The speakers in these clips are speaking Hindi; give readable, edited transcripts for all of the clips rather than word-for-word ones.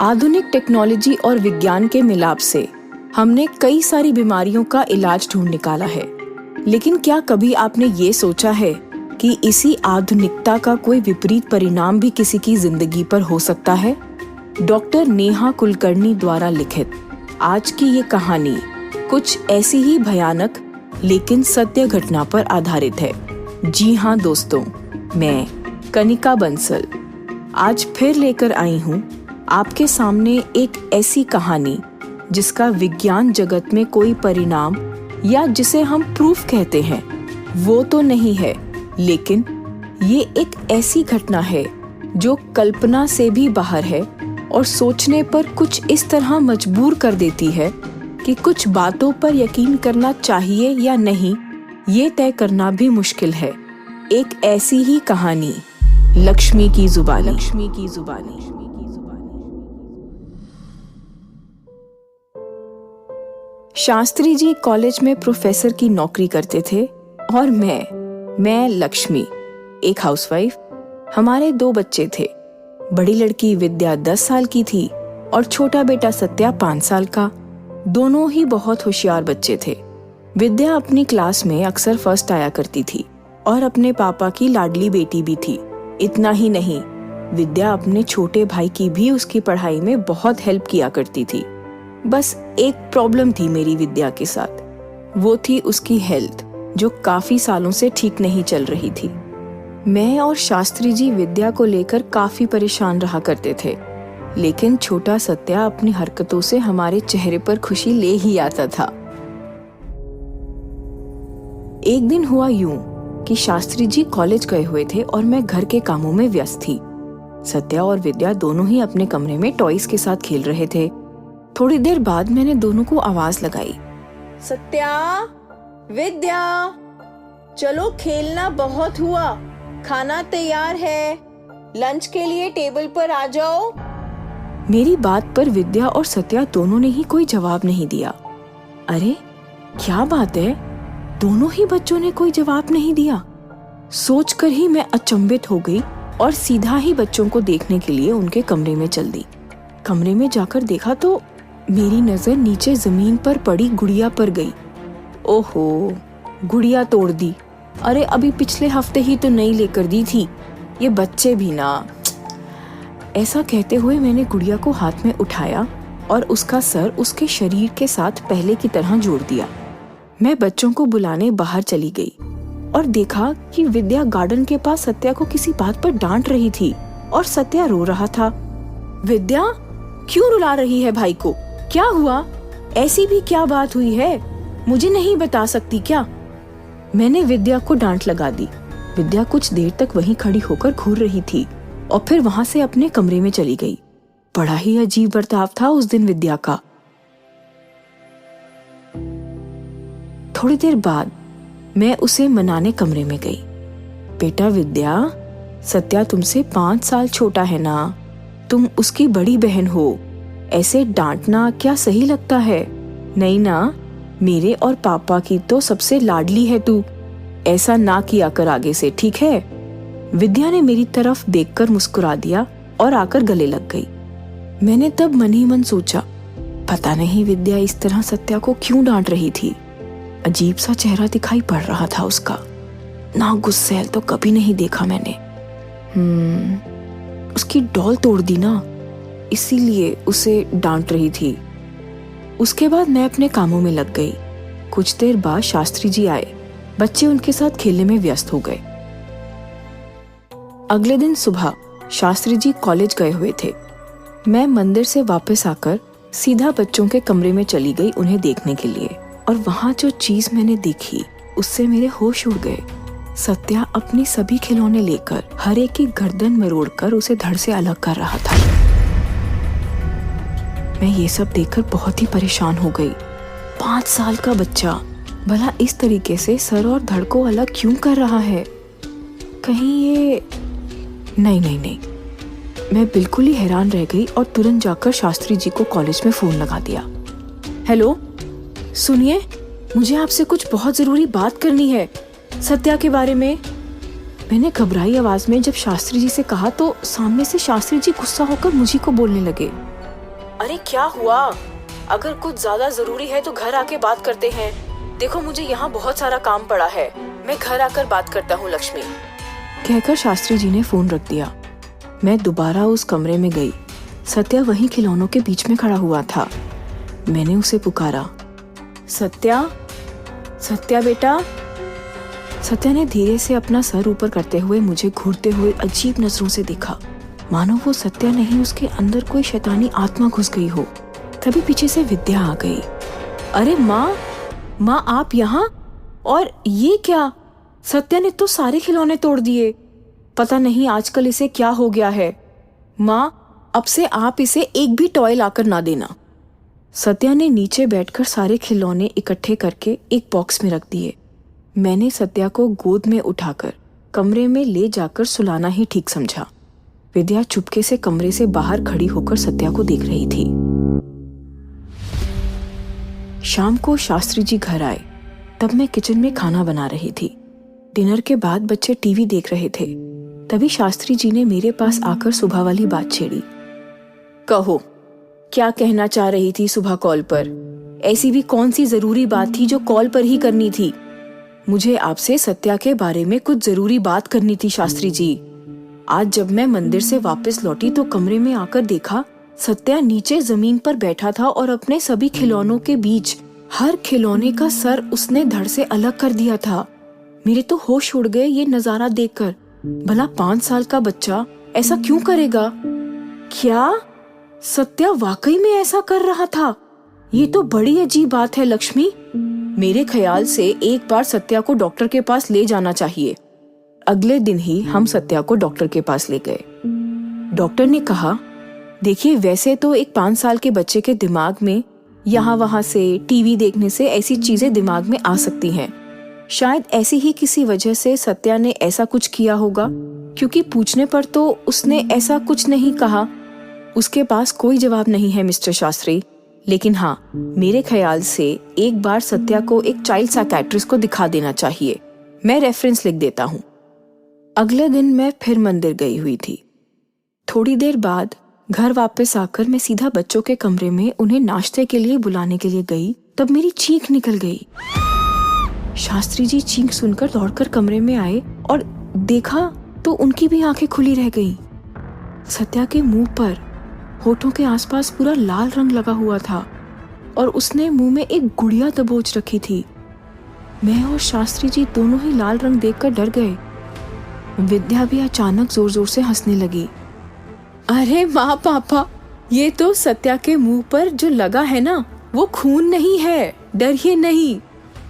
आधुनिक टेक्नोलॉजी और विज्ञान के मिलाप से हमने कई सारी बीमारियों का इलाज ढूंढ निकाला है, लेकिन क्या कभी आपने ये सोचा है कि इसी आधुनिकता का कोई विपरीत परिणाम भी किसी की जिंदगी पर हो सकता है? डॉक्टर नेहा कुलकर्णी द्वारा लिखित आज की ये कहानी कुछ ऐसी ही भयानक लेकिन सत्य घटना पर आधारित है। जी हाँ दोस्तों, मैं कनिका बंसल आज फिर लेकर आई हूँ आपके सामने एक ऐसी कहानी जिसका विज्ञान जगत में कोई परिणाम या जिसे हम प्रूफ कहते हैं वो तो नहीं है, लेकिन ये एक ऐसी घटना है जो कल्पना से भी बाहर है और सोचने पर कुछ इस तरह मजबूर कर देती है कि कुछ बातों पर यकीन करना चाहिए या नहीं ये तय करना भी मुश्किल है। एक ऐसी ही कहानी लक्ष्मी की जुबानी। शास्त्री जी कॉलेज में प्रोफेसर की नौकरी करते थे और मैं लक्ष्मी एक हाउसवाइफ। हमारे 2 बच्चे थे। बड़ी लड़की विद्या 10 साल की थी और छोटा बेटा सत्या 5 साल का। दोनों ही बहुत होशियार बच्चे थे। विद्या अपनी क्लास में अक्सर फर्स्ट आया करती थी और अपने पापा की लाडली बेटी भी थी। इतना ही नहीं, विद्या अपने छोटे भाई की भी उसकी पढ़ाई में बहुत हेल्प किया करती थी। बस एक प्रॉब्लम थी मेरी विद्या के साथ, वो थी उसकी हेल्थ जो काफी सालों से ठीक नहीं चल रही थी। मैं और शास्त्री जी विद्या को लेकर काफी परेशान रहा करते थे, लेकिन छोटा सत्या अपनी हरकतों से हमारे चेहरे पर खुशी ले ही आता था। एक दिन हुआ यूं कि शास्त्री जी कॉलेज गए हुए थे और मैं घर के कामों में व्यस्त थी। सत्या और विद्या दोनों ही अपने कमरे में टॉयज के साथ खेल रहे थे। थोड़ी देर बाद मैंने दोनों को आवाज लगाई, सत्या, विद्या, चलो खेलना बहुत हुआ, खाना तैयार है, लंच के लिए टेबल पर आ जाओ। मेरी बात पर विद्या और सत्या दोनों ने ही कोई जवाब नहीं दिया। अरे क्या बात है, दोनों ही बच्चों ने कोई जवाब नहीं दिया। सोचकर ही मैं अचंभित हो गई और सीधा ही बच्चों को देखने के लिए उनके कमरे में चल दी। कमरे में जाकर देखा तो मेरी नजर नीचे जमीन पर पड़ी गुड़िया पर गई। ओहो, गुड़िया तोड़ दी। अरे अभी पिछले हफ्ते ही तो नई लेकर दी थी, ये बच्चे भी ना। ऐसा कहते हुए मैंने गुड़िया को हाथ में उठाया और उसका सर उसके शरीर के साथ पहले की तरह जोड़ दिया। मैं बच्चों को बुलाने बाहर चली गई और देखा कि विद्या गार्डन के पास सत्या को किसी बात पर डांट रही थी और सत्या रो रहा था। विद्या, क्यों रुला रही है भाई को? क्या हुआ? ऐसी भी क्या बात हुई है, मुझे नहीं बता सकती क्या? मैंने विद्या को डांट लगा दी। विद्या कुछ देर तक वहीं खड़ी होकर घूर रही थी और फिर वहां से अपने कमरे में चली गई। बड़ा ही अजीब बर्ताव था उस दिन विद्या का। थोड़ी देर बाद मैं उसे मनाने कमरे में गई। बेटा विद्या, सत्या तुमसे 5 साल छोटा है ना, तुम उसकी बड़ी बहन हो, ऐसे डांटना क्या सही लगता है? नहीं ना, मेरे और पापा की तो सबसे लाडली है तू, ऐसा ना किया कर आगे से, ठीक है? विद्या ने मेरी तरफ देखकर मुस्कुरा दिया और आकर गले लग गई। मैंने तब मन ही मन सोचा, पता नहीं विद्या इस तरह सत्या को क्यों डांट रही थी। अजीब सा चेहरा दिखाई पड़ रहा था उसका। ना गुस्सैल तो कभी नहीं देखा मैंने। उसकी डॉल तोड़ दी ना, इसीलिए उसे डांट रही थी। उसके बाद मैं अपने कामों में लग गई। कुछ देर बाद शास्त्री जी आए। बच्चे उनके साथ खेलने में व्यस्त हो गए। अगले दिन सुबह शास्त्री जी कॉलेज गए हुए थे। मैं मंदिर से वापस आकर सीधा बच्चों के कमरे में चली गई उन्हें देखने के लिए, और वहां जो चीज मैंने देखी उससे मेरे होश उड़ गए। सत्या अपनी सभी खिलौने लेकर हर एक की गर्दन मरोड़कर उसे धड़ से अलग कर रहा था। मैं ये सब देखकर बहुत ही परेशान हो गई। 5 साल का बच्चा भला इस तरीके से सर और धड़ को अलग क्यों कर रहा है? कहीं ये नहीं। मैं बिल्कुल ही हैरान रह गई और तुरंत जाकर शास्त्री जी को कॉलेज में फोन लगा दिया। हेलो, सुनिए, मुझे आपसे कुछ बहुत जरूरी बात करनी है सत्या के बारे में। मैंने घबराई आवाज में जब शास्त्री जी से कहा तो सामने से शास्त्री जी गुस्सा होकर मुझी को बोलने लगे। अरे क्या हुआ? अगर कुछ ज्यादा जरूरी है तो घर आके बात करते हैं। देखो मुझे यहाँ बहुत सारा काम पड़ा है, मैं घर आकर बात करता हूँ लक्ष्मी। कहकर शास्त्री जी ने फोन रख दिया। मैं दोबारा उस कमरे में गई। सत्या वहीं खिलौनों के बीच में खड़ा हुआ था। मैंने उसे पुकारा, सत्या, सत्या बेटा। सत्या ने धीरे से अपना सर ऊपर करते हुए मुझे घूरते हुए अजीब नजरों से देखा, मानो वो सत्या नहीं उसके अंदर कोई शैतानी आत्मा घुस गई हो। तभी पीछे से विद्या आ गई। अरे माँ आप यहाँ? और ये क्या? सत्या ने तो सारे खिलौने तोड़ दिए। पता नहीं आजकल इसे क्या हो गया है। माँ, अब से आप इसे एक भी टॉय लाकर ना देना। सत्या ने नीचे बैठकर सारे खिलौने इकट्ठे करके एक बॉक्स में रख दिए। मैंने सत्या को गोद में उठाकर कमरे में ले जाकर सुलाना ही ठीक समझा। विद्या चुपके से कमरे से बाहर खड़ी होकर सत्या को देख रही थी। शाम को शास्त्री जी घर आए। तब मैं किचन में खाना बना रही थी। डिनर के बाद बच्चे टीवी देख रहे थे। तभी शास्त्री जी ने मेरे पास आकर सुबह वाली बात छेड़ी। कहो, क्या कहना चाह रही थी सुबह कॉल पर? ऐसी भी कौन सी जरूरी बात थी जो कॉल पर ही करनी थी? मुझे आपसे सत्या के बारे में कुछ जरूरी बात करनी थी शास्त्री जी। आज जब मैं मंदिर से वापस लौटी तो कमरे में आकर देखा सत्या नीचे जमीन पर बैठा था और अपने सभी खिलौनों के बीच हर खिलौने का सर उसने धड़ से अलग कर दिया था। मेरे तो होश उड़ गए ये नजारा देखकर। भला 5 साल का बच्चा ऐसा क्यों करेगा? क्या सत्या वाकई में ऐसा कर रहा था? ये तो बड़ी अजीब बात है लक्ष्मी। मेरे ख्याल से एक बार सत्या को डॉक्टर के पास ले जाना चाहिए। अगले दिन ही हम सत्या को डॉक्टर के पास ले गए। डॉक्टर ने कहा, देखिए वैसे तो एक 5 साल के बच्चे के दिमाग में यहाँ वहाँ से टीवी देखने से ऐसी चीजें दिमाग में आ सकती हैं। शायद ऐसी ही किसी वजह से सत्या ने ऐसा कुछ किया होगा, क्योंकि पूछने पर तो उसने ऐसा कुछ नहीं कहा। उसके पास कोई जवाब नहीं है मिस्टर शास्त्री। लेकिन हाँ, मेरे ख्याल से एक बार सत्या को एक चाइल्ड साइकियाट्रिस्ट को दिखा देना चाहिए। मैं रेफरेंस लिख देता हूँ। अगले दिन मैं फिर मंदिर गई हुई थी। थोड़ी देर बाद घर वापस आकर मैं सीधा बच्चों के कमरे में उन्हें नाश्ते के लिए बुलाने के लिए गई। तब मेरी चीख निकल गई। शास्त्री जी चीख सुनकर दौड़कर कमरे में आए और देखा तो उनकी भी आंखें खुली रह गईं। सत्या के मुंह पर होठों के आसपास पूरा लाल रंग लगा हुआ था और उसने मुंह में एक गुड़िया दबोच रखी थी। मैं और शास्त्री जी दोनों ही लाल रंग देखकर डर गए। विद्या भी अचानक जोर जोर से हंसने लगी। अरे माँ पापा, ये तो सत्या के मुंह पर जो लगा है ना, वो खून नहीं है, डरिए नहीं।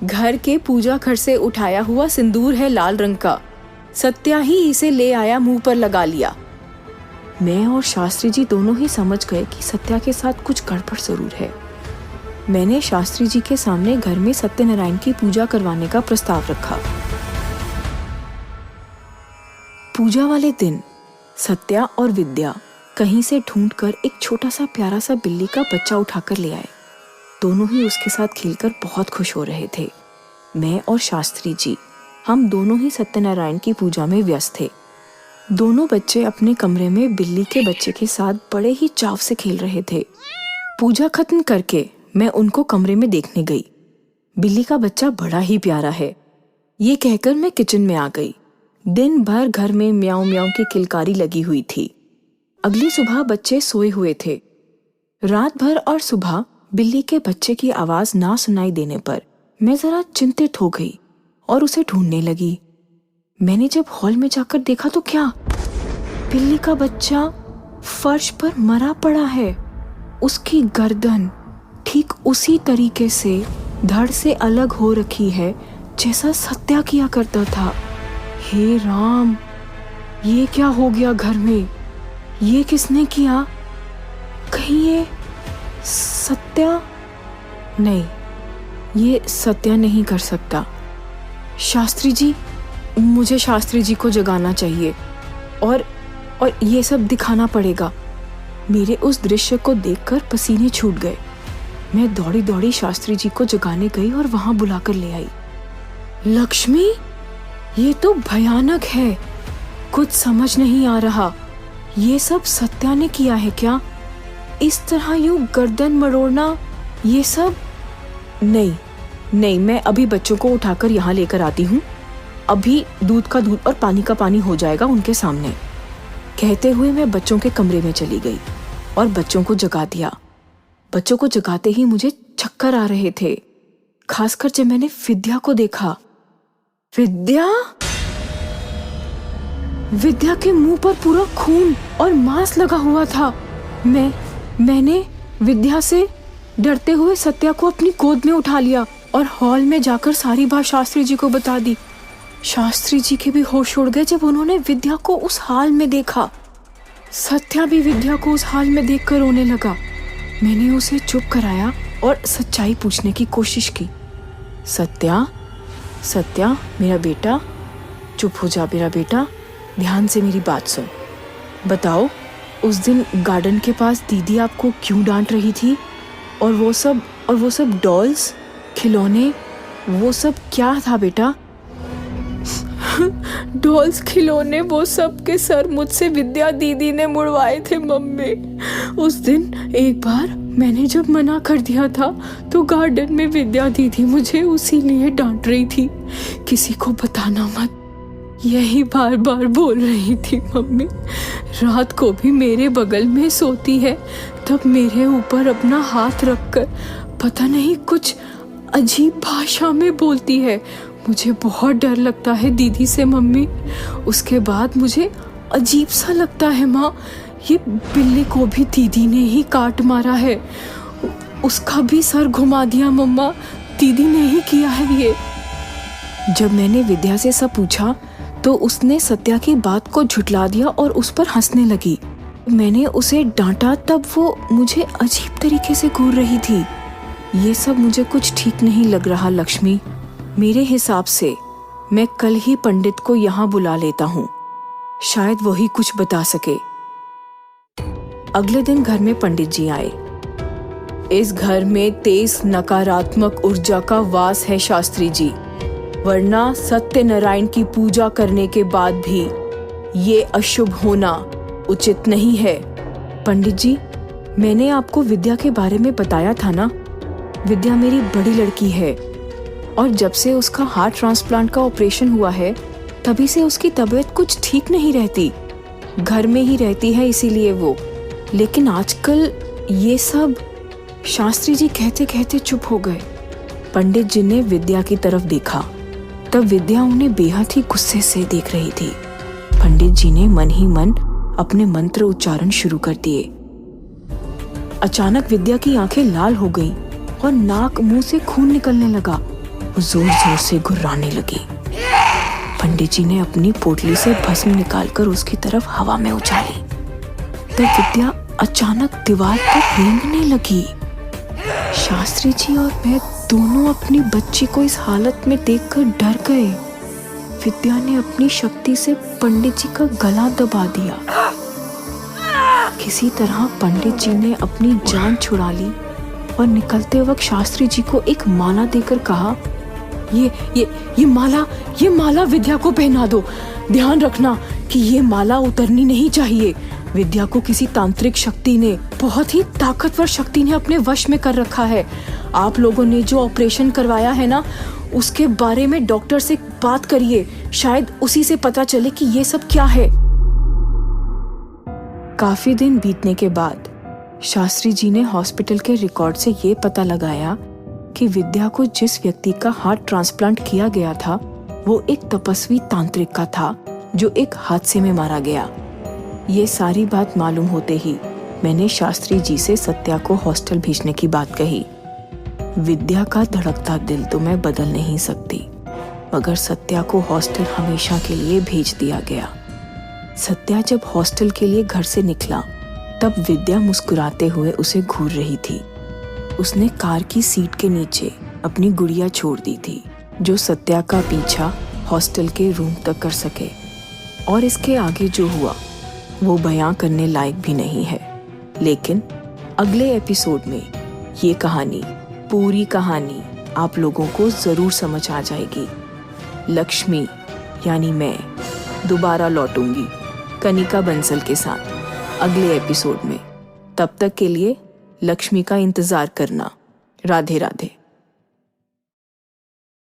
घर के पूजा घर से उठाया हुआ सिंदूर है लाल रंग का। सत्या ही इसे ले आया, मुंह पर लगा लिया। मैं और शास्त्री जी दोनों ही समझ गए कि सत्या के साथ कुछ गड़बड़ जरूर है। मैंने शास्त्री जी के सामने घर में सत्यनारायण की पूजा करवाने का प्रस्ताव रखा। पूजा वाले दिन सत्या और विद्या कहीं से ढूंढकर एक छोटा सा प्यारा सा बिल्ली का बच्चा उठाकर ले आए। दोनों ही उसके साथ खेलकर बहुत खुश हो रहे थे। मैं और शास्त्री जी, हम दोनों ही सत्यनारायण की पूजा में व्यस्त थे। दोनों बच्चे अपने कमरे में बिल्ली के बच्चे के साथ बड़े ही चाव से खेल रहे थे। पूजा खत्म करके मैं उनको कमरे में देखने गई। बिल्ली का बच्चा बड़ा ही प्यारा है, ये कहकर मैं किचन में आ गई। दिन भर घर में म्याऊं म्याऊं की किलकारी लगी हुई थी। अगली सुबह बच्चे सोए हुए थे। रात भर और सुबह बिल्ली के बच्चे की आवाज ना सुनाई देने पर मैं जरा चिंतित हो गई और उसे ढूंढने लगी। मैंने जब हॉल में जाकर देखा तो क्या, बिल्ली का बच्चा फर्श पर मरा पड़ा है। उसकी गर्दन ठीक उसी तरीके से धड़ से अलग हो रखी है जैसा सत्या किया करता था। हे राम, ये क्या हो गया घर में? ये किसने किया? कहीं ये सत्या? नहीं, ये सत्या नहीं कर सकता। शास्त्री जी, मुझे शास्त्री जी को जगाना चाहिए और ये सब दिखाना पड़ेगा। मेरे उस दृश्य को देखकर पसीने छूट गए। मैं दौड़ी दौड़ी शास्त्री जी को जगाने गई और वहां बुलाकर ले आई। लक्ष्मी, ये तो भयानक है। कुछ समझ नहीं आ रहा। ये सब सत्या ने किया है क्या? इस तरह यूं गर्दन मरोड़ना, ये सब नहीं नहीं, मैं अभी बच्चों को उठाकर यहाँ लेकर आती हूँ। अभी दूध का दूध और पानी का पानी हो जाएगा उनके सामने। कहते हुए मैं बच्चों के कमरे में चली गई और बच्चों को जगा दिया। बच्चों को जगाते ही मुझे चक्कर आ रहे थे, खासकर जब मैंने विद्या को देखा। विद्या के मुंह पर पूरा खून और मांस लगा हुआ था। मैंने विद्या से डरते हुए सत्या को अपनी गोद में उठा लिया और हॉल में जाकर सारी बात शास्त्री जी को बता दी। शास्त्री जी के भी होश उड़ गए जब उन्होंने विद्या को उस हाल में देखा। सत्या भी विद्या को उस हाल में देखकर रोने लगा। मैंने उसे चुप कराया और सच्चाई पूछने की कोशिश की। सत्या मेरा बेटा, चुप हो जा मेरा बेटा, ध्यान से मेरी बात सुन। बताओ, उस दिन गार्डन के पास दीदी आपको क्यों डांट रही थी? और वो सब डॉल्स, खिलौने, वो सब क्या था बेटा? डॉल्स, खिलौने, वो सब के सर मुझसे विद्या दीदी ने मुड़वाए थे मम्मी। उस दिन एक बार मैंने जब मना कर दिया था तो गार्डन में विद्या दीदी मुझे उसी लिए डांट रही थी। किसी को बताना मत, यही बार बार बोल रही थी मम्मी। रात को भी मेरे बगल में सोती है, तब मेरे ऊपर अपना हाथ रखकर पता नहीं कुछ अजीब भाषा में बोलती है। मुझे बहुत डर लगता है दीदी से मम्मी। उसके बाद मुझे अजीब सा लगता है माँ, ये बिल्ली को भी दीदी ने ही काट मारा है। उसका भी सर घुमा दिया मम्मा, दीदी ने ही किया है ये। जब मैंने विद्या से सब पूछा तो उसने सत्या की बात को झुठला दिया और उस पर हंसने लगी। मैंने उसे डांटा तब वो मुझे अजीब तरीके से घूर रही थी। ये सब मुझे कुछ ठीक नहीं लग रहा लक्ष्मी। मेरे हिसाब से मैं कल ही पंडित को यहाँ बुला लेता हूँ, शायद वही कुछ बता सके। अगले दिन घर में पंडित जी आए। इस घर में तेज नकारात्मक ऊर्जा का वास है शास्त्री जी, वरना सत्यनारायण की पूजा करने के बाद भी ये अशुभ होना उचित नहीं है। पंडित जी, मैंने आपको विद्या के बारे में बताया था ना। विद्या मेरी बड़ी लड़की है और जब से उसका हार्ट ट्रांसप्लांट का ऑपरेशन हुआ है तभी से उसकी तबीयत कुछ ठीक नहीं रहती। घर में ही रहती है इसीलिए वो। लेकिन आजकल ये सब। शास्त्री जी कहते कहते चुप हो गए। पंडित जी ने विद्या की तरफ देखा, तब विद्या उन्हें बेहद ही गुस्से से देख रही थी। पंडित जी ने मन ही मन अपने मंत्र उच्चारण शुरू कर दिए। अचानक विद्या की आंखें लाल हो गईं और नाक मुंह से खून निकलने लगा। वो जोर जोर से गुर्राने लगी। पंडित जी ने अपनी पोटली से भस्म निकालकर उसकी तरफ हवा में उछाली। तब विद्या अचानक दीवार पर रेंगने लगी। शास्त्री जी और मैं दोनों अपनी बच्ची को इस हालत में देखकर डर गए। विद्या ने अपनी शक्ति से पंडित जी का गला दबा दिया। किसी तरह पंडित जी ने अपनी जान छुड़ा ली और निकलते वक्त शास्त्री जी को एक माला देकर कहा, ये माला विद्या को पहना दो। ध्यान रखना कि ये माला उतरनी नहीं चाहिए। विद्या को किसी तांत्रिक शक्ति ने, बहुत ही ताकतवर शक्ति ने अपने वश में कर रखा है। आप लोगों ने जो ऑपरेशन करवाया है ना, उसके बारे में डॉक्टर से बात करिए, शायद उसी से पता चले कि ये सब क्या है। काफी दिन बीतने के बाद शास्त्री जी ने हॉस्पिटल के रिकॉर्ड से ये पता लगाया कि विद्या को जिस व्यक्ति का हार्ट ट्रांसप्लांट किया गया था वो एक तपस्वी तांत्रिक का था जो एक हादसे में मारा गया। ये सारी बात मालूम होते ही मैंने शास्त्री जी से सत्या को हॉस्टल भेजने की बात कही। विद्या का धड़कता दिल तो मैं बदल नहीं सकती, मगर सत्या को हॉस्टल हमेशा के लिए भेज दिया गया। सत्या जब हॉस्टल के लिए घर से निकला तब विद्या मुस्कुराते हुए उसे घूर रही थी। उसने कार की सीट के नीचे अपनी गुड़िया छोड़ दी थी जो सत्या का पीछा हॉस्टल के रूम तक कर सके। और इसके आगे जो हुआ वो बयां करने लायक भी नहीं है। लेकिन अगले एपिसोड में ये कहानी, पूरी कहानी आप लोगों को जरूर समझ आ जाएगी। लक्ष्मी यानी मैं दोबारा लौटूंगी कनिका बंसल के साथ अगले एपिसोड में। तब तक के लिए लक्ष्मी का इंतजार करना। राधे राधे।